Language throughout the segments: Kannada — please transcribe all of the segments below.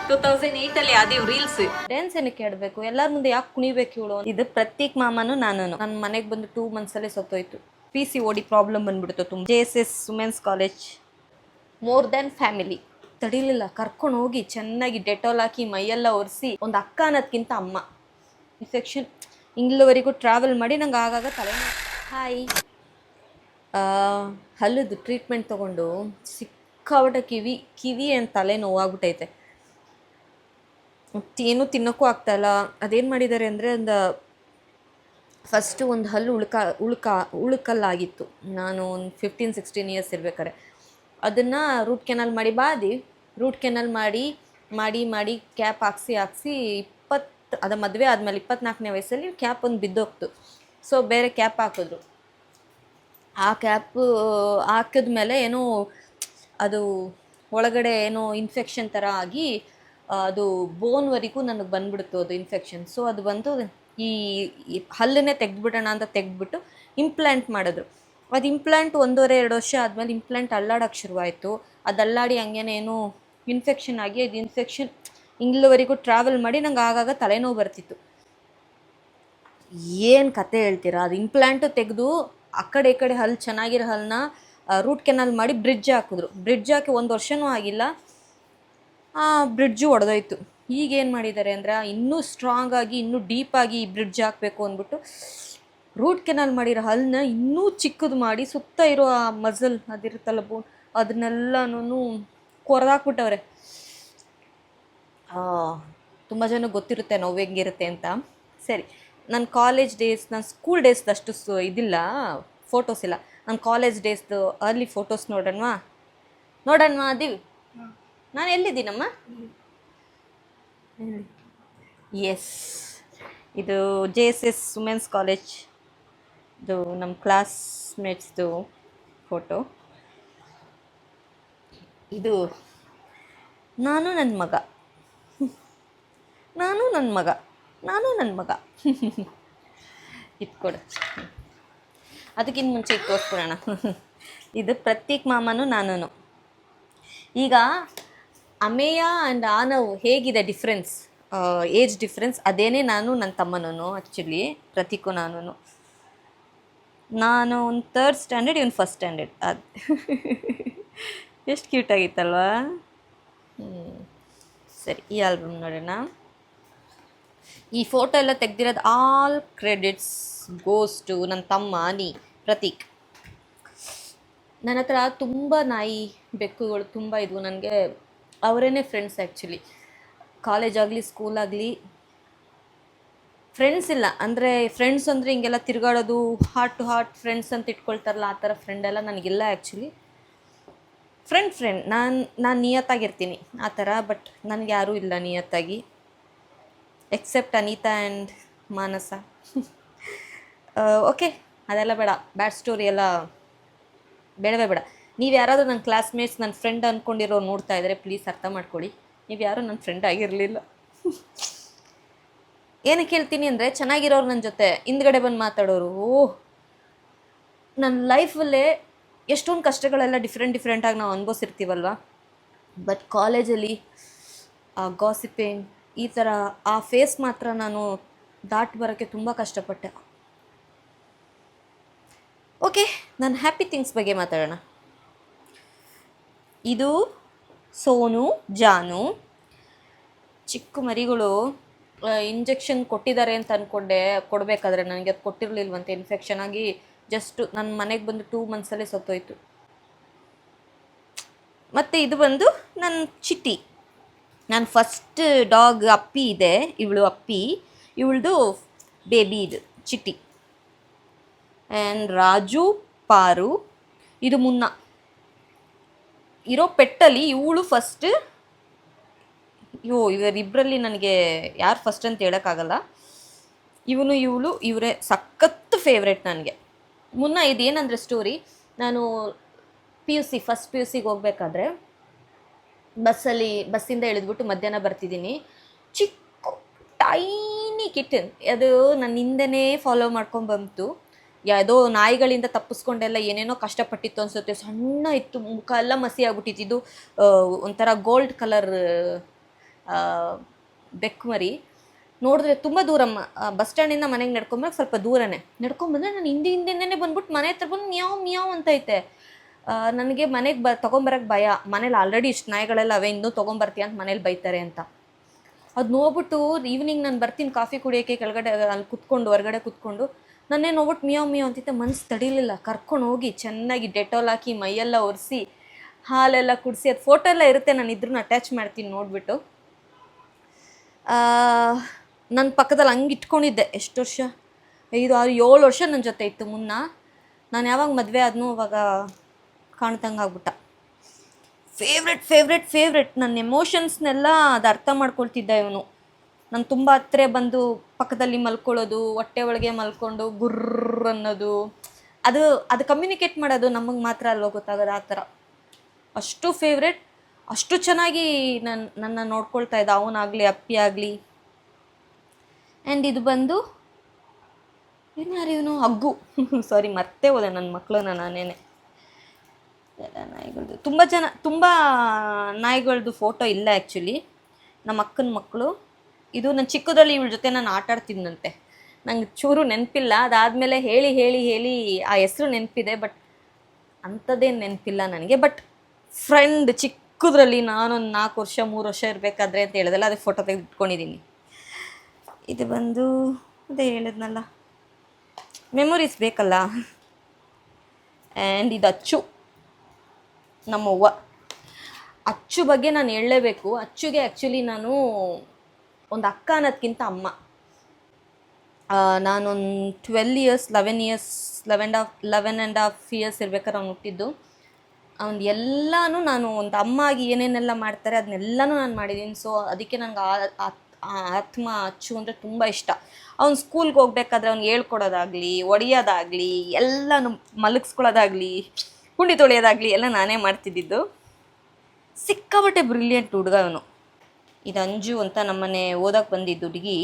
2008 ಅದೇ ರೀಲ್ಸ್ ಡ್ಯಾನ್ಸ್ ಏನಕ್ಕೆ ಆಡ್ಬೇಕು, ಎಲ್ಲರ ಮುಂದೆ ಯಾಕೆ ಕುಣಿಬೇಕು ಇವಳು. ಇದು ಪ್ರತೀಕ್ ಮಾಮನು ನಾನು ನನ್ನ ಮನೆಗೆ ಬಂದು 2 months ಅಲ್ಲೇ ಸತ್ತೋಯ್ತು. PCOD ಪ್ರಾಬ್ಲಮ್ ಬಂದ್ಬಿಡ್ತು ತುಂಬ. JSS women's college more than family. ತಡಿಲಿಲ್ಲ, ಕರ್ಕೊಂಡು ಹೋಗಿ ಚೆನ್ನಾಗಿ ಡೆಟಾಲ್ ಹಾಕಿ ಮೈಯೆಲ್ಲ ಒರೆಸಿ, ಒಂದು ಅಕ್ಕ ಅನ್ನೋದಕ್ಕಿಂತ ಅಮ್ಮ. ಇನ್ಫೆಕ್ಷನ್ ಇಲ್ಲಿವರೆಗೂ ಟ್ರಾವೆಲ್ ಮಾಡಿ ನಂಗೆ ಆಗಾಗ ತಲೆನೋವು. ಹಾಯ್, ಹಲ್ಲದು ಟ್ರೀಟ್ಮೆಂಟ್ ತೊಗೊಂಡು ಸಿಕ್ಕಾಬಿಟ್ಟೆ ಕಿವಿ ಏನು ತಲೆ ನೋವಾಗ್ಬಿಟ್ಟೈತೆ. ಏನೂ ತಿನ್ನೋಕ್ಕೂ ಆಗ್ತಾಯಿಲ್ಲ. ಅದೇನು ಮಾಡಿದ್ದಾರೆ ಅಂದರೆ, ಫಸ್ಟು ಒಂದು ಹಲ್ಲು ಉಳುಕಲ್ಲಾಗಿತ್ತು. ನಾನು ಒಂದು 15-16 years ಇರ್ಬೇಕಾರೆ ಅದನ್ನು ರೂಟ್ ಕೆನಲ್ ಮಾಡಿ ರೂಟ್ ಕೆನಲ್ ಮಾಡಿ ಕ್ಯಾಪ್ ಹಾಕ್ಸಿ ಅದು ಮದುವೆ ಆದಮೇಲೆ 24ನೇ ವಯಸ್ಸಲ್ಲಿ ಕ್ಯಾಪ್ ಒಂದು ಬಿದ್ದೋಗ್ತು. ಸೊ ಬೇರೆ ಕ್ಯಾಪ್ ಹಾಕಿದ್ರು. ಆ ಕ್ಯಾಪು ಹಾಕಿದ್ಮೇಲೆ ಏನೋ ಅದು ಒಳಗಡೆ ಏನೋ ಇನ್ಫೆಕ್ಷನ್ ಥರ ಆಗಿ ಅದು ಬೋನ್ವರೆಗೂ ನನಗೆ ಬಂದ್ಬಿಡ್ತು ಅದು ಇನ್ಫೆಕ್ಷನ್. ಸೊ ಅದು ಬಂದು ಈ ಹಲ್ಲನ್ನೇ ತೆಗೆದ್ಬಿಡೋಣ ಅಂತ ತೆಗೆದ್ಬಿಟ್ಟು ಇಂಪ್ಲಾಂಟ್ ಮಾಡಿದ್ರು. ಅದು ಇಂಪ್ಲಾಂಟ್ 1.5-2 ವರ್ಷ ಆದಮೇಲೆ ಇಂಪ್ಲಾಂಟ್ ಅಲ್ಲಾಡೋಕ್ಕೆ ಶುರುವಾಯಿತು. ಅದು ಅಲ್ಲಾಡಿ ಹಂಗೇನೇನೋ ಇನ್ಫೆಕ್ಷನ್ ಆಗಿ ಅದು ಇನ್ಫೆಕ್ಷನ್ ಇಲ್ಲಿವರೆಗೂ ಟ್ರಾವೆಲ್ ಮಾಡಿ ನಂಗೆ ಆಗಾಗ ತಲೆನೋವು ಬರ್ತಿತ್ತು. ಏನು ಕತೆ ಹೇಳ್ತೀರಾ, ಅದು ಇಂಪ್ಲಾಂಟು ತೆಗೆದು ಆ ಕಡೆ ಈ ಕಡೆ ಹಲ್ಲು ಚೆನ್ನಾಗಿರೋ ಹಲ್ಲನ್ನ ರೂಟ್ ಕೆನಲ್ ಮಾಡಿ ಬ್ರಿಡ್ಜ್ ಹಾಕಿದ್ರು. ಬ್ರಿಡ್ಜ್ ಹಾಕಿ 1 ವರ್ಷವೂ ಆಗಿಲ್ಲ, ಆ ಬ್ರಿಡ್ಜು ಒಡೆದೋಯ್ತು. ಈಗೇನು ಮಾಡಿದ್ದಾರೆ ಅಂದರೆ, ಇನ್ನೂ ಸ್ಟ್ರಾಂಗಾಗಿ ಇನ್ನೂ ಡೀಪಾಗಿ ಈ ಬ್ರಿಡ್ಜ್ ಹಾಕಬೇಕು ಅಂದ್ಬಿಟ್ಟು ರೂಟ್ ಕೆನಲ್ ಮಾಡಿರೋ ಹಲ್ಲನ್ನ ಇನ್ನೂ ಚಿಕ್ಕದು ಮಾಡಿ ಸುತ್ತ ಇರೋ ಆ ಮಸಲ್ ಅದಿರುತ್ತಲ್ಲ ಬೋನ್, ಅದನ್ನೆಲ್ಲನೂ ಕೊರೆದಾಕ್ಬಿಟ್ಟವ್ರೆ. ತುಂಬ ಜನ ಗೊತ್ತಿರುತ್ತೆ ನೋವು ಹೆಂಗಿರುತ್ತೆ ಅಂತ. ಸರಿ, ನನ್ನ ಕಾಲೇಜ್ ಡೇಸ್, ನನ್ನ ಸ್ಕೂಲ್ ಡೇಸ್ದಷ್ಟು ಇದಿಲ್ಲ, ಫೋಟೋಸ್ ಇಲ್ಲ. ನನ್ನ ಕಾಲೇಜ್ ಡೇಸ್ದು ಅರ್ಲಿ ಫೋಟೋಸ್ ನೋಡೋಣವಾ ದಿವ್? ನಾನು ಎಲ್ಲಿದ್ದೀನಮ್ಮ? ಎಸ್, ಇದು JSS ವುಮೆನ್ಸ್ ಕಾಲೇಜ್ ಇದು ನಮ್ಮ ಕ್ಲಾಸ್ಮೇಟ್ಸ್ದು ಫೋಟೋ. ಇದು ನಾನು ನನ್ನ ಮಗ ಇಟ್ಕೊಡು. ಅದಕ್ಕಿಂತ ಮುಂಚೆ ಇದು ತೋರಿಸ್ಬಿಡೋಣ. ಇದು ಪ್ರತೀಕ್ ಮಾಮನು ನಾನು. ಈಗ ಅಮೇಯ ಆ್ಯಂಡ್ ಆನವ್ ಹೇಗಿದೆ ಡಿಫ್ರೆನ್ಸ್, ಏಜ್ ಡಿಫ್ರೆನ್ಸ್, ಅದೇನೇ ನಾನು ನನ್ನ ತಮ್ಮನೂ. ಆ್ಯಕ್ಚುಲಿ ಪ್ರತೀಕು ನಾನು ಒಂದು 3rd standard, ಇವನು 1st standard. ಅದು ಎಷ್ಟು ಕ್ಯೂಟಾಗಿತ್ತಲ್ವಾ? ಸರಿ, ಈ ಆಲ್ಬಮ್ ನೋಡೋಣ. ಈ ಫೋಟೋ ಎಲ್ಲ ತೆಗ್ದಿರೋದು ಆಲ್ ಕ್ರೆಡಿಟ್ಸ್ ಗೋಸ್ ಟು ನನ್ನ ತಮ್ಮ ಪ್ರತೀಕ್. ನನ್ನ ಹತ್ರ ತುಂಬ ನಾಯಿ ಬೆಕ್ಕುಗಳು ತುಂಬ ಇದ್ವು. ನನಗೆ ಅವರೇನೆ ಫ್ರೆಂಡ್ಸ್. ಆ್ಯಕ್ಚುಲಿ ಕಾಲೇಜ್ ಆಗಲಿ ಸ್ಕೂಲಾಗಲಿ ಫ್ರೆಂಡ್ಸ್ ಇಲ್ಲ ಅಂದರೆ, ಫ್ರೆಂಡ್ಸ್ ಅಂದರೆ ಹಿಂಗೆಲ್ಲ ತಿರುಗಾಡೋದು, ಹಾರ್ಟ್ ಟು ಹಾರ್ಟ್ ಫ್ರೆಂಡ್ಸ್ ಅಂತ ಇಟ್ಕೊಳ್ತಾರಲ್ಲ, ಆ ಥರ ಫ್ರೆಂಡ್ ಎಲ್ಲ ನನಗಿಲ್ಲ. ಆ್ಯಕ್ಚುಲಿ ಫ್ರೆಂಡ್ ನಾನು ನಿಯತ್ತಾಗಿರ್ತೀನಿ ಆ ಥರ, ಬಟ್ ನನಗೆ ಯಾರೂ ಇಲ್ಲ ನಿಯತ್ತಾಗಿ, except Anitha and Manasa. Okay, ಅದೆಲ್ಲ ಬೇಡ, ಬ್ಯಾಡ್ ಸ್ಟೋರಿ ಎಲ್ಲ ಬೇಡವೇ ಬೇಡ. ನೀವು ಯಾರಾದರೂ ನನ್ನ ಕ್ಲಾಸ್ಮೇಟ್ಸ್, ನನ್ನ ಫ್ರೆಂಡ್ ಅಂದ್ಕೊಂಡಿರೋ ನೋಡ್ತಾ ಇದ್ದರೆ ಪ್ಲೀಸ್ ಅರ್ಥ ಮಾಡ್ಕೊಳ್ಳಿ, ನೀವು ಯಾರೂ ನನ್ನ ಫ್ರೆಂಡ್ ಆಗಿರಲಿಲ್ಲ. ಏನಕ್ಕೆ ಹೇಳ್ತೀನಿ ಅಂದರೆ, ಚೆನ್ನಾಗಿರೋರು ನನ್ನ ಜೊತೆ ಹಿಂದ್ಗಡೆ ಬಂದು ಮಾತಾಡೋರು. ನನ್ನ ಲೈಫಲ್ಲೇ ಎಷ್ಟೊಂದು ಕಷ್ಟಗಳೆಲ್ಲ ಡಿಫ್ರೆಂಟಾಗಿ ನಾವು ಅನುಭವಿಸಿರ್ತೀವಲ್ವ. ಬಟ್ ಕಾಲೇಜಲ್ಲಿ ಗಾಸಿಪಿಂಗ್ ಈ ಥರ ಆ ಫೇಸ್ ಮಾತ್ರ ನಾನು ದಾಟಿ ಬರೋಕ್ಕೆ ತುಂಬ ಕಷ್ಟಪಟ್ಟೆ. ಓಕೆ, ನಾನು ಹ್ಯಾಪಿ ಥಿಂಗ್ಸ್ ಬಗ್ಗೆ ಮಾತಾಡೋಣ. ಇದು ಸೋನು, ಜಾನು, ಚಿಕ್ಕ ಮರಿಗಳು. ಇಂಜೆಕ್ಷನ್ ಕೊಟ್ಟಿದ್ದಾರೆ ಅಂತ ಅಂದ್ಕೊಂಡೆ, ಕೊಡಬೇಕಾದ್ರೆ ನನಗೆ ಅದು ಕೊಟ್ಟಿರಲಿಲ್ವಂತೆ. ಇನ್ಫೆಕ್ಷನ್ ಆಗಿ ಜಸ್ಟ್ ನನ್ನ ಮನೆಗೆ ಬಂದು 2 months ಅಲ್ಲೇ ಸತ್ತೋಯ್ತು. ಮತ್ತು ಇದು ಬಂದು ನನ್ನ ಚಿಟ್ಟಿ, ನನ್ನ ಫಸ್ಟ್ ಡಾಗ್ ಅಪ್ಪಿ ಇದೆ. ಇವಳು ಅಪ್ಪಿ, ಇವಳದು ಬೇಬಿ ಇದು ಚಿಟ್ಟಿ. ಆ್ಯಂಡ್ ರಾಜು, ಪಾರು, ಇದು ಮುನ್ನ. ಇರೋ ಪೆಟ್ಟಲ್ಲಿ ಇವಳು ಫಸ್ಟ್. ಇವರಿಬ್ಬರಲ್ಲಿ ನನಗೆ ಯಾರು ಫಸ್ಟ್ ಅಂತ ಹೇಳೋಕ್ಕಾಗಲ್ಲ. ಇವರೇ ಸಖತ್ತು ಫೇವ್ರೆಟ್ ನನಗೆ. ಮುನ್ನ ಇದೇನಂದರೆ ಸ್ಟೋರಿ, ನಾನು ಫಸ್ಟ್ PUC ಹೋಗ್ಬೇಕಾದ್ರೆ ಬಸ್ಸಿಂದ ಇಳಿದ್ಬಿಟ್ಟು ಮಧ್ಯಾಹ್ನ ಬರ್ತಿದ್ದೀನಿ. ಚಿಕ್ಕ ಟೈನಿ ಕಿಟನ್, ಅದು ನನ್ನ ಹಿಂದೆನೇ ಫಾಲೋ ಮಾಡ್ಕೊಂಡು ಬಂತು. ಯಾವುದೋ ನಾಯಿಗಳಿಂದ ತಪ್ಪಿಸ್ಕೊಂಡೆಲ್ಲ ಏನೇನೋ ಕಷ್ಟಪಟ್ಟಿತ್ತು ಅನಿಸುತ್ತೆ. ಸಣ್ಣ ಇತ್ತು, ಮುಖ ಎಲ್ಲ ಮಸಿ ಆಗ್ಬಿಟ್ಟಿತ್ತು. ಇದು ಒಂಥರ ಗೋಲ್ಡ್ ಕಲರ್ ಬೆಕ್ಕು ಮರಿ ನೋಡಿದ್ರೆ ತುಂಬ ದೂರ ಬಸ್ ಸ್ಟ್ಯಾಂಡಿಂದ ಮನೆಗೆ ನಡ್ಕೊಂಬರಕ್ಕೆ ಸ್ವಲ್ಪ ದೂರನೇ ನಡ್ಕೊಂಬಂದ್ರೆ ನಾನು ಹಿಂದಿಂದನೇ ಬಂದ್ಬಿಟ್ಟು ಮನೆ ಹತ್ರ ಬಂದು ಮ್ಯಾವ್ ಮ್ಯಾವ್ ಅಂತೈತೆ. ನನಗೆ ಮನೆಗೆ ತೊಗೊಂಬರಕ್ಕೆ ಭಯ, ಮನೇಲಿ ಆಲ್ರೆಡಿ ಇಷ್ಟು ನಾಯಿಗಳೆಲ್ಲ ಅವೇ, ಇನ್ನೂ ತೊಗೊಂಬರ್ತೀಯ ಅಂತ ಮನೇಲಿ ಬೈತಾರೆ ಅಂತ. ಅದು ನೋಡ್ಬಿಟ್ಟು ಈವ್ನಿಂಗ್ ನಾನು ಬರ್ತೀನಿ ಕಾಫಿ ಕುಡಿಯೋಕ್ಕೆ ಕೆಳಗಡೆ ಅಲ್ಲಿ ಕುತ್ಕೊಂಡು ಹೊರಗಡೆ ಕುತ್ಕೊಂಡು ನನ್ನೇ ನೋಡ್ಬಿಟ್ಟು ಮಿಯಾವ್ ಮಿಯಾವ್ ಅಂತಿದ್ದೆ. ಮನಸ್ಸು ತಡೀಲಿಲ್ಲ, ಕರ್ಕೊಂಡು ಹೋಗಿ ಚೆನ್ನಾಗಿ ಡೆಟಾಲ್ ಹಾಕಿ ಮೈಯೆಲ್ಲ ಒರೆಸಿ ಹಾಲೆಲ್ಲ ಕುಡಿಸಿ, ಅದು ಫೋಟೋ ಎಲ್ಲ ಇರುತ್ತೆ, ನಾನು ಇದ್ರೂ ಅಟ್ಯಾಚ್ ಮಾಡ್ತೀನಿ ನೋಡಿಬಿಟ್ಟು. ನನ್ನ ಪಕ್ಕದಲ್ಲಿ ಹಂಗೆ ಇಟ್ಕೊಂಡಿದ್ದೆ ಎಷ್ಟು ವರ್ಷ, 5, 6, 7 ವರ್ಷ ನನ್ನ ಜೊತೆ ಇತ್ತು. ನಾನು ಯಾವಾಗ ಮದುವೆ ಆದ್ನೋ ಅವಾಗ ಕಾಣ್ತಂಗೆ ಆಗ್ಬಿಟ್ಟ. ಫೇವ್ರೆಟ್ ನನ್ನ ಎಮೋಷನ್ಸ್ನೆಲ್ಲ ಅದು ಅರ್ಥ ಮಾಡ್ಕೊಳ್ತಿದ್ದ ಇವನು. ನಾನು ತುಂಬ ಹತ್ತಿರ ಬಂದು ಪಕ್ಕದಲ್ಲಿ ಮಲ್ಕೊಳ್ಳೋದು, ಹೊಟ್ಟೆ ಒಳಗೆ ಮಲ್ಕೊಂಡು ಗುರ್ರ್ ಅನ್ನೋದು, ಅದು ಕಮ್ಯುನಿಕೇಟ್ ಮಾಡೋದು ನಮಗೆ ಮಾತ್ರ ಅಲ್ವ ಗೊತ್ತಾಗೋದು, ಆ ಥರ. ಅಷ್ಟು ಫೇವ್ರೆಟ್, ಅಷ್ಟು ಚೆನ್ನಾಗಿ ನನ್ನ ನೋಡ್ಕೊಳ್ತಾ ಇದ್ದ, ಅವನಾಗಲಿ ಅಪ್ಪಿ ಆಗಲಿ. ಆ್ಯಂಡ್ ಇದು ಬಂದು ಏನಾರು ಇವನು ಹಗ್ಗು ಸಾರಿ ಮರ್ತೇ ಹೋದೆ ನನ್ನ ಮಕ್ಕಳನ್ನ ನಾನೇನೆ. ಎಲ್ಲ ನಾಯಿಗಳದ್ದು ತುಂಬ ನಾಯಿಗಳದ್ದು ಫೋಟೋ ಇಲ್ಲ ಆ್ಯಕ್ಚುಲಿ. ನಮ್ಮ ಅಕ್ಕನ ಮಕ್ಕಳು ಇದು. ನನ್ನ ಚಿಕ್ಕದ್ರಲ್ಲಿ ಇವಳ ಜೊತೆ ನಾನು ಆಟ ಆಡ್ತಿದ್ದಂತೆ, ನಂಗೆ ಚೂರು ನೆನಪಿಲ್ಲ. ಅದಾದಮೇಲೆ ಹೇಳಿ ಆ ಹೆಸರು ನೆನಪಿದೆ, ಬಟ್ ಅಂಥದ್ದೇನು ನೆನಪಿಲ್ಲ ನನಗೆ. ಬಟ್ ಫ್ರೆಂಡ್ ಚಿಕ್ಕದ್ರಲ್ಲಿ ನಾನೊಂದು 4 ವರ್ಷ 3 ವರ್ಷ ಇರಬೇಕಾದ್ರೆ ಅಂತ ಹೇಳಿದಲ್ಲ, ಅದಕ್ಕೆ ಫೋಟೋ ತೆಗೆದು ಇಟ್ಕೊಂಡಿದ್ದೀನಿ. ಇದು ಬಂದು ಅದೇ ಹೇಳಿದ್ನಲ್ಲ, ಮೆಮೊರೀಸ್ ಬೇಕಲ್ಲ. ಆ್ಯಂಡ್ ಇದು ಅಚ್ಚು, ನಮ್ಮವ್ವ. ಅಚ್ಚು ಬಗ್ಗೆ ನಾನು ಹೇಳಲೇಬೇಕು. ಅಚ್ಚುಗೆ ಆ್ಯಕ್ಚುಲಿ ನಾನು ಒಂದು ಅಕ್ಕ ಅನ್ನೋದಕ್ಕಿಂತ ಅಮ್ಮ. ನಾನೊಂದು 11.5 ಇಯರ್ಸ್ ಇರ್ಬೇಕಾದ್ರೆ ಅವ್ನು ಹುಟ್ಟಿದ್ದು. ಅವ್ನು ಎಲ್ಲನೂ ನಾನು ಒಂದು ಅಮ್ಮ ಆಗಿ ಏನೇನೆಲ್ಲ ಮಾಡ್ತಾರೆ ಅದನ್ನೆಲ್ಲನೂ ನಾನು ಮಾಡಿದ್ದೀನಿ. ಸೊ ಅದಕ್ಕೆ ನಂಗೆ ಆತ್ಮ ಅಚ್ಚು ಅಂದರೆ ತುಂಬ ಇಷ್ಟ. ಅವ್ನು ಸ್ಕೂಲ್ಗೆ ಹೋಗ್ಬೇಕಾದ್ರೆ ಅವ್ನು ಹೇಳ್ಕೊಡೋದಾಗಲಿ, ಹೊಡಿಯೋದಾಗಲಿ, ಎಲ್ಲನೂ ಮಲಗಿಸ್ಕೊಳ್ಳೋದಾಗಲಿ, ಕುಂಡಿ ತೊಳೆಯೋದಾಗಲಿ ಎಲ್ಲ ನಾನೇ ಮಾಡ್ತಿದ್ದಿದ್ದು. ಸಿಕ್ಕಾಬಟ್ಟೆ ಬ್ರಿಲಿಯಂಟ್ ಹುಡುಗ ಅವನು. ಇದು ಅಂಜು ಅಂತ ನಮ್ಮನೆ ಓದಕ್ಕೆ ಬಂದಿದ್ದು ಹುಡುಗಿ.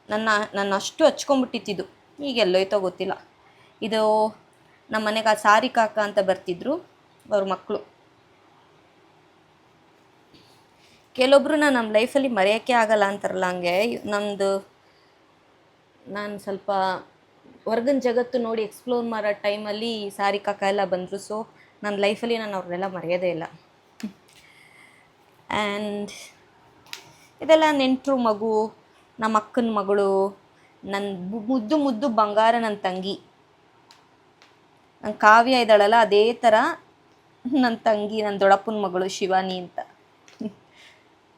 ನನ್ನ ಅಷ್ಟು ಹಚ್ಕೊಂಡ್ಬಿಟ್ಟಿತ್ತಿದ್ದು, ಈಗ ಎಲ್ಲೋಯ್ತೋ ಗೊತ್ತಿಲ್ಲ. ಇದು ನಮ್ಮ ಮನೆಗೆ ಸಾರಿ ಕಾಕ ಅಂತ ಬರ್ತಿದ್ರು, ಅವ್ರ ಮಕ್ಕಳು. ಕೆಲವೊಬ್ರು ನಮ್ಮ ಲೈಫಲ್ಲಿ ಮರೆಯೋಕ್ಕೆ ಆಗಲ್ಲ ಅಂತಾರಲ್ಲ, ಹಂಗೆ ನಾನು ಸ್ವಲ್ಪ ಹೊರ್ಗಿನ ಜಗತ್ತು ನೋಡಿ ಎಕ್ಸ್ಪ್ಲೋರ್ ಮಾಡೋ ಟೈಮಲ್ಲಿ ಸಾರಿ ಕಾಕ ಎಲ್ಲ ಬಂದರು. ಸೊ ನನ್ನ ಲೈಫಲ್ಲಿ ನಾನು ಅವ್ರನ್ನೆಲ್ಲ ಮರೆಯೋದೇ ಇಲ್ಲ. ಆ್ಯಂಡ್ ಇದೆಲ್ಲ ನೆಂಟರು ಮಗು, ನಮ್ಮ ಅಕ್ಕನ ಮಗಳು, ನನ್ನ ಮುದ್ದು ಬಂಗಾರ ನನ್ನ ತಂಗಿ. ನನ್ನ ಕಾವ್ಯ ಇದ್ದಾಳಲ್ಲ, ಅದೇ ಥರ ನನ್ನ ತಂಗಿ, ನನ್ನ ದೊಡ್ಡಪ್ಪನ ಮಗಳು ಶಿವಾನಿ ಅಂತ.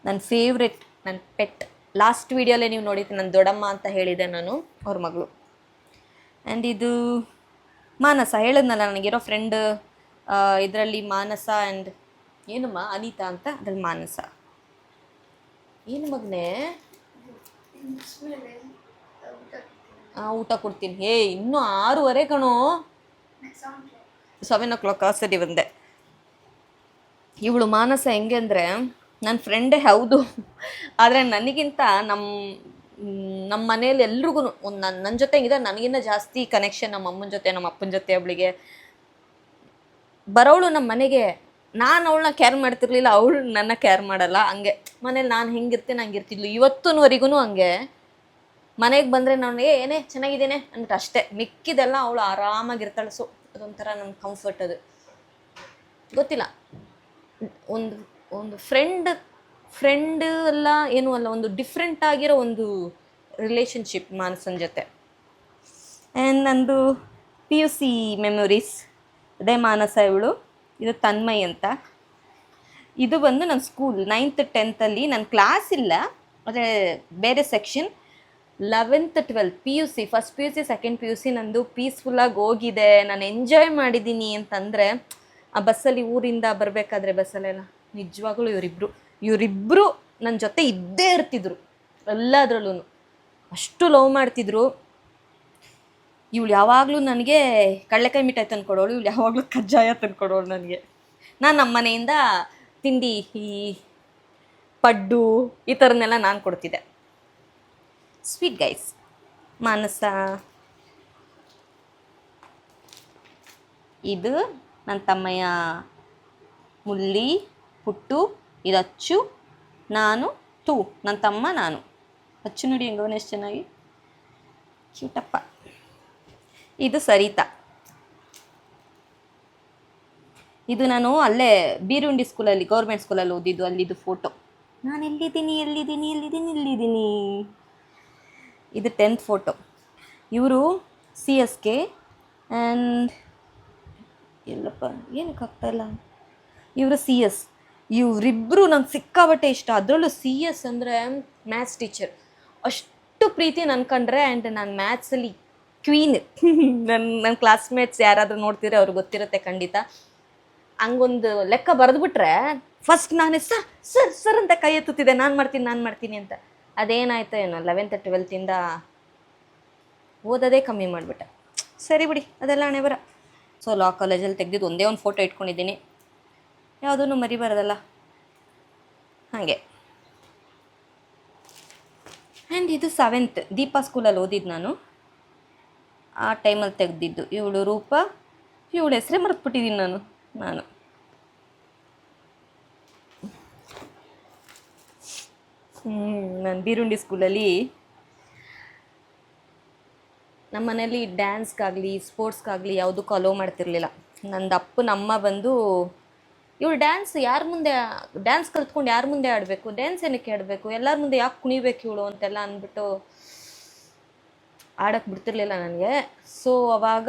ನನ್ನ ಫೇವ್ರೆಟ್, ನನ್ನ ಪೆಟ್. ಲಾಸ್ಟ್ ವೀಡಿಯೋಲ್ಲೇ ನೀವು ನೋಡಿದ್ದು ನನ್ನ ದೊಡ್ಡಮ್ಮ ಅಂತ ಹೇಳಿದೆ ನಾನು, ಅವ್ರ ಮಗಳು. ಆ್ಯಂಡ್ ಇದು ಮಾನಸ, ಹೇಳಿದ್ನಲ್ಲ ನನಗಿರೋ ಫ್ರೆಂಡ್ ಇದರಲ್ಲಿ ಮಾನಸ. ಆ್ಯಂಡ್ ಏನಮ್ಮ ಅನಿತಾ ಅಂತ, ಅದ್ರಲ್ಲಿ ಮಾನಸ. ಏನು ಮಗನೇ, ಊಟ ಕೊಡ್ತೀನಿ. ಇನ್ನೂ 6:30 ಕಣೋ, 7 o'clock. ಸರಿ ಬಂದೆ. ಇವಳು ಮಾನಸ ಹೆಂಗೆ ಅಂದರೆ ನನ್ನ ಫ್ರೆಂಡೇ ಹೌದು, ಆದರೆ ನನಗಿಂತ ನಮ್ಮ ಮನೇಲಿ ಎಲ್ರಿಗೂ ನನ್ನ ಜೊತೆ ಹೆಂಗಿದೆ, ನನಗಿನ್ನ ಜಾಸ್ತಿ ಕನೆಕ್ಷನ್ ನಮ್ಮ ಅಮ್ಮನ ಜೊತೆ, ನಮ್ಮ ಅಪ್ಪನ ಜೊತೆ. ಅವಳಿಗೆ ಬರೋಳು ನಮ್ಮ ಮನೆಗೆ, ನಾನು ಅವಳನ್ನ ಕೇರ್ ಮಾಡ್ತಿರ್ಲಿಲ್ಲ, ಅವಳು ನನ್ನ ಕೇರ್ ಮಾಡಲ್ಲ. ಹಂಗೆ ಮನೇಲಿ ನಾನು ಹೆಂಗಿರ್ತೀನಿ ಹಂಗಿರ್ತಿದ್ಲು. ಇವತ್ತುವರೆಗೂ ಹಂಗೆ. ಮನೆಗೆ ಬಂದರೆ ನಾನು ಏನೇ ಚೆನ್ನಾಗಿದ್ದೇನೆ ಅಂದ್ಬಿಟ್ಟು ಅಷ್ಟೇ, ಮಿಕ್ಕಿದೆಲ್ಲ ಅವಳು ಆರಾಮಾಗಿರ್ತಾಳೆ. ಸೊ ಅದೊಂಥರ ನನ್ನ ಕಂಫರ್ಟ್. ಅದು ಗೊತ್ತಿಲ್ಲ, ಒಂದು ಫ್ರೆಂಡ್ ಅಲ್ಲ ಏನೂ ಅಲ್ಲ, ಒಂದು ಡಿಫ್ರೆಂಟ್ ಆಗಿರೋ ಒಂದು ರಿಲೇಷನ್ಶಿಪ್ ಮಾನಸನ ಜೊತೆ. ಆ್ಯಂಡ್ ನಂದು PUC ಮೆಮೊರೀಸ್. ಅದೇ ಮಾನಸ ಇವಳು. ಇದು ತನ್ಮಯ್ ಅಂತ. ಇದು ಬಂದು ನನ್ನ ಸ್ಕೂಲ್ 9th 10th ನನ್ನ ಕ್ಲಾಸ್ ಇಲ್ಲ, ಆದರೆ ಬೇರೆ section. 11th 12th PUC, first PUC second PUC ನಂದು ಪೀಸ್ಫುಲ್ಲಾಗಿ ಹೋಗಿದೆ. ನಾನು ಎಂಜಾಯ್ ಮಾಡಿದ್ದೀನಿ ಅಂತಂದರೆ, ಆ ಬಸ್ಸಲ್ಲಿ ಊರಿಂದ ಬರಬೇಕಾದ್ರೆ ಬಸ್ಸಲ್ಲೆಲ್ಲ ನಿಜವಾಗ್ಲೂ ಇವರಿಬ್ಬರು ನನ್ನ ಜೊತೆ ಇದ್ದೇ ಇರ್ತಿದ್ರು ಎಲ್ಲದರಲ್ಲೂ. ಅಷ್ಟು ಲವ್ ಮಾಡ್ತಿದ್ರು. ಇವಳು ಯಾವಾಗಲೂ ನನಗೆ ಕಡಲೆಕಾಯಿ ಮಿಠಾಯಿ ತಂದುಕೊಡೋಳು, ಇವಳು ಯಾವಾಗಲೂ ಕಜ್ಜಾಯ ತಂದುಕೊಡೋಳು ನನಗೆ. ನಾನು ನಮ್ಮ ಮನೆಯಿಂದ ತಿಂಡಿ, ಈ ಪಡ್ಡು ಈ ಥರನ್ನೆಲ್ಲ ನಾನು ಕೊಡ್ತಿದ್ದೆ. Sweet guys. ಮಾನಸ. ಇದು ನನ್ನ ತಮ್ಮಯ್ಯ ಮುಲ್ಲಿ, ಪುಟ್ಟು. ಇದು ಅಚ್ಚು, ನಾನು ನನ್ನ ತಮ್ಮ ನಾನು. ಅಚ್ಚು ನೋಡಿ ಹೆಂಗವನೇ ಎಷ್ಟು ಚೆನ್ನಾಗಿ ಕ್ಯೂಟಪ್ಪ. ಇದು ಸರಿತಾ. ಇದು ನಾನು ಅಲ್ಲೇ ಬೀರುಂಡಿ ಸ್ಕೂಲಲ್ಲಿ ಗೌರ್ಮೆಂಟ್ ಸ್ಕೂಲಲ್ಲಿ ಓದಿದ್ದು, ಅಲ್ಲಿದ್ದು ಫೋಟೋ. ನಾನು ಎಲ್ಲಿದ್ದೀನಿ. ಇದು 10th ಫೋಟೋ. ಇವರು CSK ಆ್ಯಂಡ್ ಎಲ್ಲಪ್ಪ ಏನಕ್ಕೆ ಆಗ್ತಾಯಿಲ್ಲ, ಇವರು CS. ಇವರಿಬ್ಬರು ನಂಗೆ ಸಿಕ್ಕಾಬಟ್ಟೆ ಇಷ್ಟ. ಅದರಲ್ಲೂ CS ಅಂದರೆ ಮ್ಯಾಥ್ಸ್ ಟೀಚರ್ ಅಷ್ಟು ಪ್ರೀತಿ ನನ್ಕಂಡ್ರೆ. ಆ್ಯಂಡ್ ನಾನು ಮ್ಯಾಥ್ಸಲ್ಲಿ ಕ್ವೀನ್. ನನ್ನ ಕ್ಲಾಸ್ಮೇಟ್ಸ್ ಯಾರಾದರೂ ನೋಡ್ತಿದ್ರೆ ಅವ್ರಿಗೆ ಗೊತ್ತಿರುತ್ತೆ ಖಂಡಿತ. ಹಂಗೊಂದು ಲೆಕ್ಕ ಬರೆದ್ಬಿಟ್ರೆ ಫಸ್ಟ್ ನಾನೇ ಸರ್ ಅಂತ ಕೈ ಎತ್ತುತ್ತಿದ್ದೆ, ನಾನು ಮಾಡ್ತೀನಿ ಅಂತ. ಅದೇನಾಯ್ತು ಏನೋ 11th 12th ಓದೋದೇ ಕಮ್ಮಿ ಮಾಡಿಬಿಟ್ಟೆ. ಸರಿ ಬಿಡಿ, ಅದೆಲ್ಲ ಹಣೆ ಬರ. ಸೊ ಲಾ ಕಾಲೇಜಲ್ಲಿ ತೆಗೆದಿದ್ದು ಒಂದೇ ಒಂದು ಫೋಟೋ ಇಟ್ಕೊಂಡಿದ್ದೀನಿ, ಯಾವುದೂ ಮರಿಬಾರ್ದಲ್ಲ ಹಾಗೆ. ಆ್ಯಂಡ್ ಇದು 7th ದೀಪಾ ಸ್ಕೂಲಲ್ಲಿ ಓದಿದ್ದು ನಾನು. ಆ ಟೈಮಲ್ಲಿ ತೆಗೆದಿದ್ದು. ಇವಳು ರೂಪ, ಇವಳ ಹೆಸರೇ ಮರೆತುಬಿಟ್ಟಿದ್ದೀನಿ ನಾನು. ನಾನು ಬೀರುಂಡಿ ಸ್ಕೂಲಲ್ಲಿ ನಮ್ಮ ಮನೇಲಿ ಡ್ಯಾನ್ಸ್ಗಾಗಲಿ ಸ್ಪೋರ್ಟ್ಸ್ಗಾಗಲಿ ಯಾವುದಕ್ಕೂ ಅಲೋ ಮಾಡ್ತಿರ್ಲಿಲ್ಲ. ನಂದು ಅಪ್ಪನಮ್ಮ ಬಂದು ಇವಳು ಡ್ಯಾನ್ಸ್ ಕಲ್ತ್ಕೊಂಡು ಯಾರ ಮುಂದೆ ಆಡಬೇಕು, ಡ್ಯಾನ್ಸ್ ಏನಕ್ಕೆ ಆಡಬೇಕು, ಎಲ್ಲರ ಮುಂದೆ ಯಾಕೆ ಕುಣಿಬೇಕು ಇವಳು ಅಂತೆಲ್ಲ ಅಂದ್ಬಿಟ್ಟು ಆಡೋಕ್ಕೆ ಬಿಡ್ತಿರ್ಲಿಲ್ಲ ನನಗೆ. ಸೊ ಅವಾಗ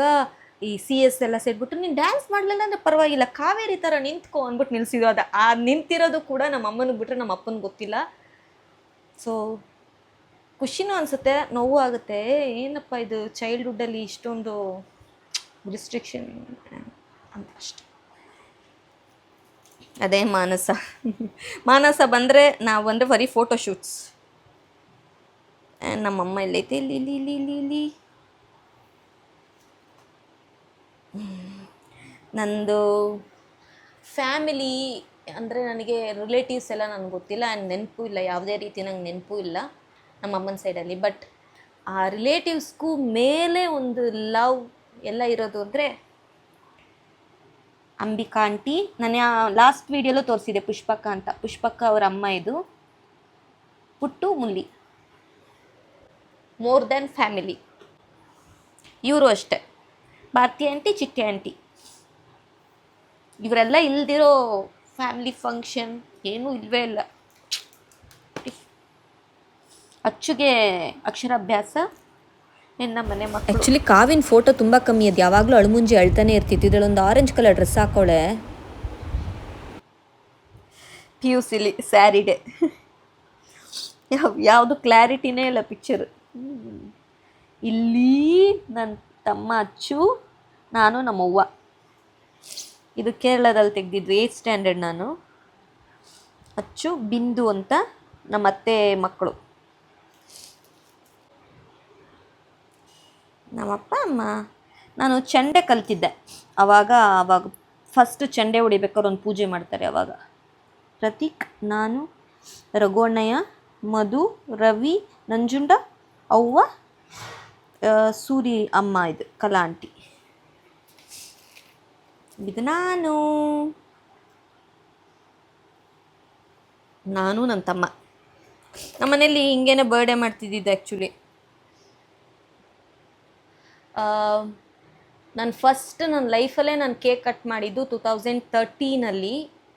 ಈ CS ಎಲ್ಲ ಸೇರಿಬಿಟ್ಟು ನೀನು ಡ್ಯಾನ್ಸ್ ಮಾಡಲಿಲ್ಲ ಅಂದರೆ ಪರವಾಗಿಲ್ಲ, ಕಾವೇರಿ ಥರ ನಿಂತ್ಕೊ ಅಂದ್ಬಿಟ್ಟು ನಿಲ್ಸಿದ್ದು. ಆ ನಿಂತಿರೋದು ಕೂಡ ನಮ್ಮ ಅಮ್ಮನಿಗೆ ಬಿಟ್ಟರೆ ನಮ್ಮ ಅಪ್ಪನಿಗೆ ಗೊತ್ತಿಲ್ಲ. ಸೊ ಖುಷಿನೂ ಅನಿಸುತ್ತೆ, ನೋವು ಆಗುತ್ತೆ. ಏನಪ್ಪ ಇದು ಚೈಲ್ಡ್ಹುಡ್ಡಲ್ಲಿ ಇಷ್ಟೊಂದು ರಿಸ್ಟ್ರಿಕ್ಷನ್ ಅಂತ ಅಷ್ಟೆ. ಅದೇ ಮಾನಸ ಬಂದರೆ ನಾವು ಅಂದರೆ ಬರೀ ಫೋಟೋ ಶೂಟ್ಸ್. ನಮ್ಮಮ್ಮ ಎಲ್ಲೈತೆ ಇಲ್ಲಿ ನಂದು ಫ್ಯಾಮಿಲಿ ಅಂದರೆ ನನಗೆ ರಿಲೇಟಿವ್ಸ್ ಎಲ್ಲ ನನಗೆ ಗೊತ್ತಿಲ್ಲ. ಆ್ಯಂಡ್ ನೆನಪು ಇಲ್ಲ, ಯಾವುದೇ ರೀತಿ ನಂಗೆ ನೆನಪು ಇಲ್ಲ ನಮ್ಮ ಅಮ್ಮನ ಸೈಡಲ್ಲಿ. ಬಟ್ ಆ ರಿಲೇಟಿವ್ಸ್ಗೂ ಮೇಲೆ ಒಂದು ಲವ್ ಎಲ್ಲ ಇರೋದು ಅಂದರೆ ಅಂಬಿಕಾ ಆಂಟಿ. ನಾನು ಲಾಸ್ಟ್ ವೀಡಿಯೋಲೂ ತೋರಿಸಿದೆ ಪುಷ್ಪಕ್ಕ ಅಂತ. ಪುಷ್ಪಕ್ಕ ಅವರ ಅಮ್ಮ ಇದು. ಪುಟ್ಟು ಮುಲ್ಲಿ, ಮೋರ್ ದ್ಯಾನ್ ಫ್ಯಾಮಿಲಿ. ಇವರು ಅಷ್ಟೆ, ಭಾರತಿ ಆಂಟಿ, ಚಿಟ್ಟೆ ಆಂಟಿ. ಇವರೆಲ್ಲ ಇಲ್ದಿರೋ ಫ್ಯಾಮಿಲಿ ಫಂಕ್ಷನ್ ಏನೂ ಇಲ್ಲವೇ ಇಲ್ಲ. ಅಚ್ಚುಗೆ ಅಕ್ಷರಾಭ್ಯಾಸ, ನಮ್ಮ ಮನೆ ಮಕ್ಕಳು. ಆ್ಯಕ್ಚುಲಿ ಕಾವಿನ ಫೋಟೋ ತುಂಬ ಕಮ್ಮಿ. ಅದು ಯಾವಾಗಲೂ ಅಳುಮುಂಜಿ ಅಳ್ತಾನೆ ಇರ್ತಿತ್ತು. ಇದರಲ್ಲೊಂದು ಆರೆಂಜ್ ಕಲರ್ ಡ್ರೆಸ್ ಹಾಕೋಳೆ. PUCಲಿ ಸ್ಯಾರಿ ಡೇ. ಯಾವುದು ಕ್ಲಾರಿಟಿನೇ ಇಲ್ಲ ಪಿಕ್ಚರು. ಇಲ್ಲಿ ನನ್ನ ತಮ್ಮ ಅಚ್ಚು, ನಾನು ನಮ್ಮವ್ವ. ಇದು ಕೇರಳದಲ್ಲಿ ತೆಗೆದಿದ್ದು 8th ಸ್ಟ್ಯಾಂಡರ್ಡ್ ನಾನು. ಅಚ್ಚು ಬಿಂದು ಅಂತ ನಮ್ಮ ಅತ್ತೆ ಮಕ್ಕಳು. ನಮ್ಮಪ್ಪ ಅಮ್ಮ. ನಾನು ಚೆಂಡೆ ಕಲ್ತಿದ್ದೆ ಆವಾಗ ಫಸ್ಟ್ ಚೆಂಡೆ ಹೊಡಿಬೇಕಾದ್ರೆ ಒಂದು ಪೂಜೆ ಮಾಡ್ತಾರೆ ಆವಾಗ. ಪ್ರತೀಕ್, ನಾನು, ರಘುವಣ್ಣಯ್ಯ, ಮಧು, ರವಿ, ನಂಜುಂಡ, ಅವ್ವ, ಸೂರಿ ಅಮ್ಮ, ಇದು ಕಲಾ ಆಂಟಿ. ಇದು ನಾನು ನನ್ನ ತಮ್ಮ. ನಮ್ಮ ಮನೇಲಿ ಹಿಂಗೇನೆ ಬರ್ಡೇ ಮಾಡ್ತಿದ್ದಿದ್ದು. ಆ್ಯಕ್ಚುಲಿ ನಾನು ನನ್ನ ಲೈಫಲ್ಲೇ ನಾನು ಕೇಕ್ ಕಟ್ ಮಾಡಿದ್ದು 2013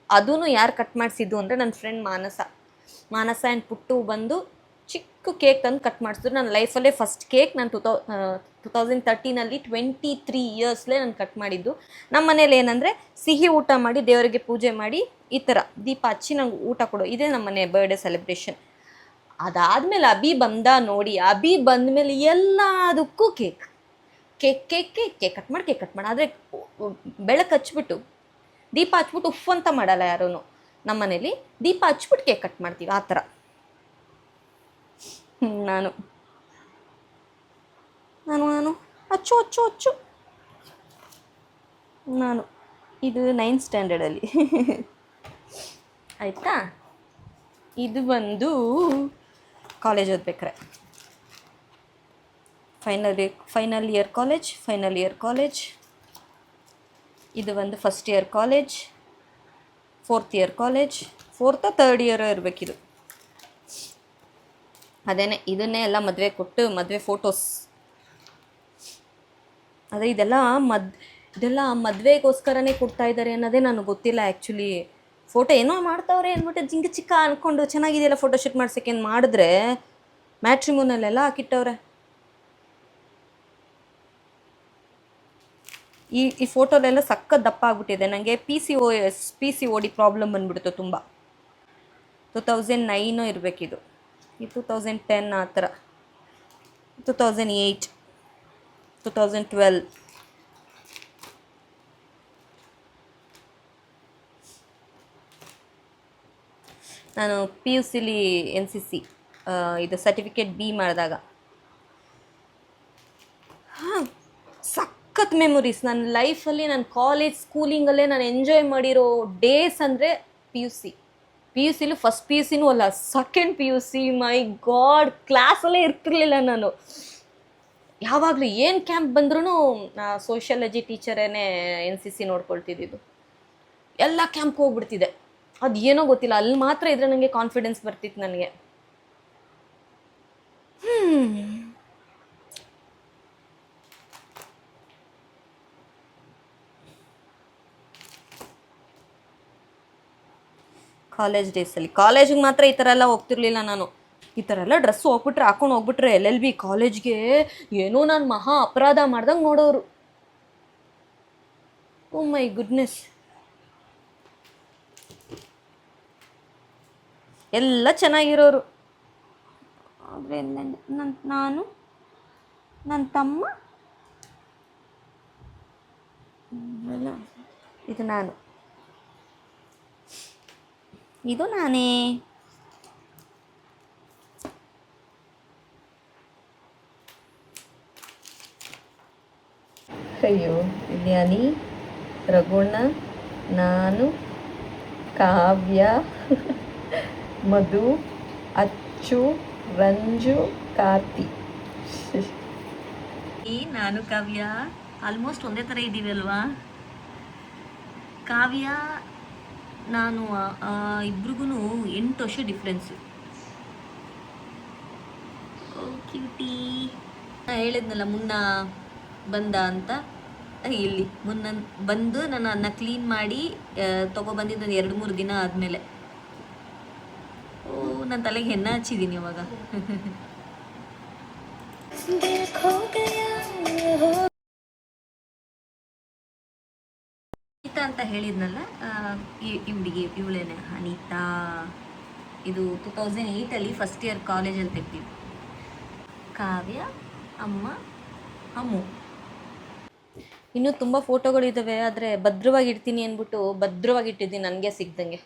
ಅದೂ ಯಾರು ಕಟ್ ಮಾಡಿಸಿದ್ದು ಅಂದರೆ ನನ್ನ ಫ್ರೆಂಡ್ ಮಾನಸ ಆ್ಯಂಡ್ ಪುಟ್ಟು ಬಂದು ಚಿಕ್ಕ ಕೇಕ್ ತಂದು ಕಟ್ ಮಾಡಿಸಿದ್ರು. ನನ್ನ ಲೈಫಲ್ಲೇ ಫಸ್ಟ್ ಕೇಕ್ ನಾನು 2013 23 ಇಯರ್ಸ್ಲೇ ನಾನು ಕಟ್ ಮಾಡಿದ್ದು. ನಮ್ಮ ಮನೇಲಿ ಏನಂದರೆ ಸಿಹಿ ಊಟ ಮಾಡಿ ದೇವರಿಗೆ ಪೂಜೆ ಮಾಡಿ ಈ ಥರ ದೀಪ ಹಚ್ಚಿ ನಂಗೆ ಊಟ ಕೊಡು, ಇದೇ ನಮ್ಮ ಮನೆ ಬರ್ಡೇ ಸೆಲೆಬ್ರೇಷನ್. ಅದಾದಮೇಲೆ ಅಭಿ ಬಂದಮೇಲೆ ಎಲ್ಲದಕ್ಕೂ ಕೇಕ್ ಕಟ್ ಮಾಡಿ ಆದರೆ ಬೆಳಕು ಹಚ್ಬಿಟ್ಟು ದೀಪ ಹಚ್ಬಿಟ್ಟು ಉಫ್ ಅಂತ ಮಾಡಲ್ಲ ಯಾರೂ. ನಮ್ಮ ಮನೇಲಿ ದೀಪ ಹಚ್ಬಿಟ್ಟು ಕೇಕ್ ಕಟ್ ಮಾಡ್ತೀವಿ ಆ ಥರ. ನಾನು ಅಚ್ಚು ನಾನು. ಇದು 9th ಸ್ಟ್ಯಾಂಡರ್ಡಲ್ಲಿ ಆಯಿತಾ. ಇದು ಬಂದು ಕಾಲೇಜ್ ಓದ್ಬೇಕಾರೆ ಫೈನಲ್ ಇಯರ್ ಕಾಲೇಜ್. ಇದು ಒಂದು first year college, 4th year college, 4th 3rd year ಇರಬೇಕಿದು. ಅದೇನೆ ಇದನ್ನೇ ಎಲ್ಲ ಮದುವೆ ಕೊಟ್ಟು ಮದುವೆ ಫೋಟೋಸ್. ಅದೇ ಇದೆಲ್ಲ ಮದುವೆಗೋಸ್ಕರನೇ ಕೊಡ್ತಾ ಇದ್ದಾರೆ ಅನ್ನೋದೇ ನನಗೆ ಗೊತ್ತಿಲ್ಲ ಆ್ಯಕ್ಚುಲಿ. ಫೋಟೋ ಏನೋ ಮಾಡ್ತಾವ್ರೆ ಅಂದ್ಬಿಟ್ಟು ಜಿಂಗ ಚಿಕ್ಕ ಅಂದ್ಕೊಂಡು ಚೆನ್ನಾಗಿದೆಯಲ್ಲ ಫೋಟೋ ಶೂಟ್ ಮಾಡ್ಸೋಕೆ ಮಾಡಿದ್ರೆ ಮ್ಯಾಟ್ರಿಮೋನಲ್ಲೆಲ್ಲ ಹಾಕಿಟ್ಟವ್ರೆ. ಈ ಫೋಟೋಲೆಲ್ಲ ಸಖತ್ ದಪ್ಪ ಆಗ್ಬಿಟ್ಟಿದೆ. ನನಗೆ PCOD ಪ್ರಾಬ್ಲಮ್ ಬಂದ್ಬಿಡ್ತು ತುಂಬ. 2009 ಇರಬೇಕಿದು, ಈ 2010 ಆ ಥರ, 2008, 2012. ನಾನು PUC NCC ಇದು ಸರ್ಟಿಫಿಕೇಟ್ B ಮಾಡಿದಾಗ ಸಖತ್ ಮೆಮೊರೀಸ್ ನನ್ನ ಲೈಫಲ್ಲಿ. ನನ್ನ ಕಾಲೇಜ್ ಸ್ಕೂಲಿಂಗಲ್ಲೇ ನಾನು ಎಂಜಾಯ್ ಮಾಡಿರೋ ಡೇಸ್ ಅಂದರೆ PUCಲಿ ಫಸ್ಟ್ PUCನೂ ಅಲ್ಲ, ಸೆಕೆಂಡ್ PUC. ಮೈ ಗಾಡ್, ಕ್ಲಾಸಲ್ಲೇ ಇರ್ತಿರ್ಲಿಲ್ಲ ನಾನು. ಯಾವಾಗಲೂ ಏನು ಕ್ಯಾಂಪ್ ಬಂದ್ರೂ ಸೋಷಿಯಾಲಜಿ ಟೀಚರೇನೆ NCC ನೋಡ್ಕೊಳ್ತಿದ್ದು. ಎಲ್ಲ ಕ್ಯಾಂಪ್ಗೆ ಹೋಗ್ಬಿಡ್ತಿದ್ದೆ. ಅದು ಏನೋ ಗೊತ್ತಿಲ್ಲ, ಅಲ್ಲಿ ಮಾತ್ರ ಇದ್ರೆ ನನಗೆ ಕಾನ್ಫಿಡೆನ್ಸ್ ಬರ್ತಿತ್ತು ನನಗೆ. ಕಾಲೇಜ್ ಡೇಸಲ್ಲಿ ಕಾಲೇಜಿಗೆ ಮಾತ್ರ ಈ ಥರ ಎಲ್ಲ ಹೋಗ್ತಿರ್ಲಿಲ್ಲ ನಾನು. ಈ ಥರ ಎಲ್ಲ ಡ್ರೆಸ್ ಹಾಕೊಂಡು ಹೋಗ್ಬಿಟ್ರೆ LLB ಕಾಲೇಜ್ಗೆ ಏನೋ ನಾನು ಮಹಾ ಅಪರಾಧ ಮಾಡ್ದಂಗೆ ನೋಡೋರು. ಓ ಮೈ ಗುಡ್ನೆಸ್. ಎಲ್ಲ ಚೆನ್ನಾಗಿರೋರು. ಆದರೆ ನಾನು, ನನ್ನ ತಮ್ಮ, ಇದು ನಾನು, ಇದು ನಾನೇ. ಅಯ್ಯೋ, ಜ್ಞಾನಿ, ರಘುಣ್ಣ, ನಾನು, ಕಾವ್ಯ, ಮಧು, ಅಚ್ಚು, ರಂಜು, ಕಾರ್ತಿ. ನಾನು ಕಾವ್ಯ ಆಲ್ಮೋಸ್ಟ್ ಒಂದೇ ಥರ ಇದ್ದೀವಿ ಅಲ್ವಾ? ಕಾವ್ಯ ನಾನು ಇಬ್ರಿಗೂ 8 ವರ್ಷ ಡಿಫ್ರೆನ್ಸು. ಕ್ಯೂಟಿ. ಹೇಳಿದ್ನಲ್ಲ ಮುನ್ನ ಬಂದ ಅಂತ, ಇಲ್ಲಿ ಮುನ್ನ ಬಂದು ನಾನು ಅದನ್ನ ಕ್ಲೀನ್ ಮಾಡಿ ತೊಗೊಬಂದಿದ್ದು 2-3 ದಿನ ಆದಮೇಲೆ. ನನ್ನ ತಲೆಗೆ ಹೆನ್ನ ಹಚ್ಚಿದ್ದೀನಿ ಇವಾಗ. ಅನಿತಾ ಅಂತ ಹೇಳಿದ್ನಲ್ಲ, ಇವಳೇನೆ ಅನಿತಾ. ಇದು 2008 ಫಸ್ಟ್ ಇಯರ್ ಕಾಲೇಜಲ್ಲಿ ತೆಗ್ದಿದ್ದು. ಕಾವ್ಯ, ಅಮ್ಮ, ಅಮ್ಮು. ಇನ್ನೂ ತುಂಬ ಫೋಟೋಗಳಿದ್ದಾವೆ, ಆದರೆ ಭದ್ರವಾಗಿಡ್ತೀನಿ ಅಂದ್ಬಿಟ್ಟು ಭದ್ರವಾಗಿಟ್ಟಿದ್ದೀನಿ ನನಗೆ ಸಿಗ್ದಂಗೆ.